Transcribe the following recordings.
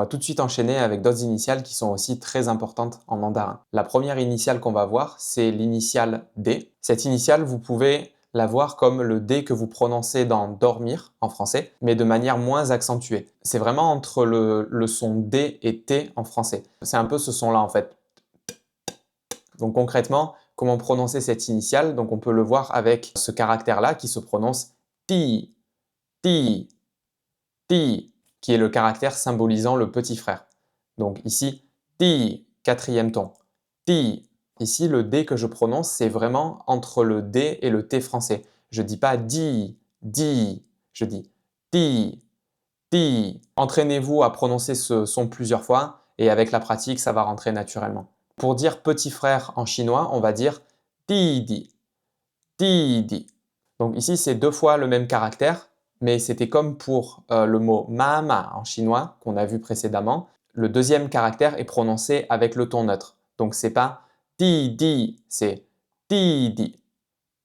va tout de suite enchaîner avec d'autres initiales qui sont aussi très importantes en mandarin. La première initiale qu'on va voir, c'est l'initiale D. Cette initiale, vous pouvez la voir comme le D que vous prononcez dans dormir en français, mais de manière moins accentuée. C'est vraiment entre le son D et T en français. C'est un peu ce son-là en fait. Donc concrètement, comment prononcer cette initiale? Donc on peut le voir avec ce caractère-là qui se prononce ti, ti, ti, qui est le caractère symbolisant le petit frère. Donc ici, ti, quatrième ton. Ti. Ici, le D que je prononce, c'est vraiment entre le D et le T français. Je ne dis pas di, di, je dis ti, ti. Entraînez-vous à prononcer ce son plusieurs fois et avec la pratique, ça va rentrer naturellement. Pour dire petit frère en chinois, on va dire di di, di di. Donc ici, c'est deux fois le même caractère, mais c'était comme pour le mot mama en chinois qu'on a vu précédemment. Le deuxième caractère est prononcé avec le ton neutre. Donc c'est pas di di, c'est di di,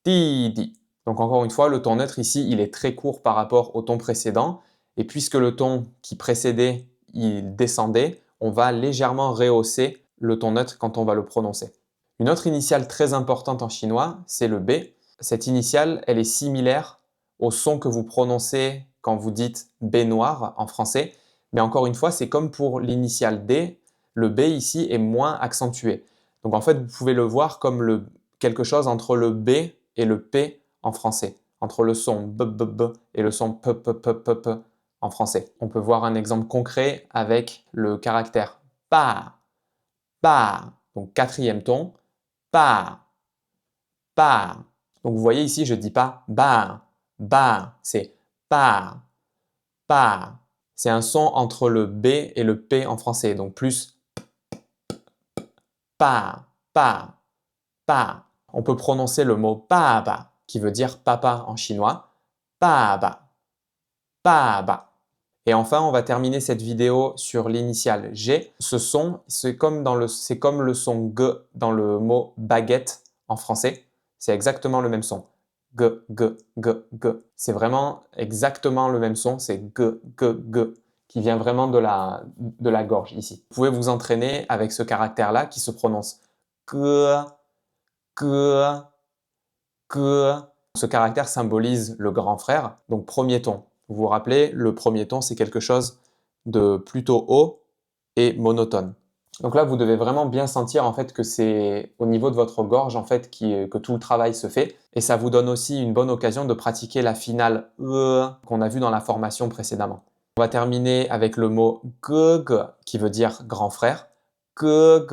di di. Donc encore une fois, le ton neutre ici, il est très court par rapport au ton précédent. Et puisque le ton qui précédait, il descendait, on va légèrement rehausser le ton neutre quand on va le prononcer. Une autre initiale très importante en chinois, c'est le B. Cette initiale, elle est similaire au son que vous prononcez quand vous dites baignoire en français. Mais encore une fois, c'est comme pour l'initiale D, le B ici est moins accentué. Donc en fait, vous pouvez le voir comme quelque chose entre le B et le P en français, entre le son b, b, b et le son p, p, p, p, p en français. On peut voir un exemple concret avec le caractère pa, pa, donc quatrième ton, pa, pa. Donc vous voyez ici, je ne dis pas ba, c'est pa, pa. C'est un son entre le B et le P en français, donc plus pa, pa, pa. On peut prononcer le mot baba, qui veut dire papa en chinois, baba, baba. Et enfin, on va terminer cette vidéo sur l'initiale G. Ce son, c'est comme le son G dans le mot baguette en français. C'est exactement le même son. G, G, G, G. C'est vraiment exactement le même son. C'est G, G, G, qui vient vraiment de la gorge ici. Vous pouvez vous entraîner avec ce caractère-là qui se prononce G, G, G. Ce caractère symbolise le grand frère, donc premier ton. Vous vous rappelez, le premier ton, c'est quelque chose de plutôt haut et monotone. Donc là, vous devez vraiment bien sentir en fait que c'est au niveau de votre gorge en fait que tout le travail se fait. Et ça vous donne aussi une bonne occasion de pratiquer la finale E qu'on a vu dans la formation précédemment. On va terminer avec le mot ge qui veut dire grand frère. Ge,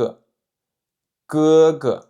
ge, ge.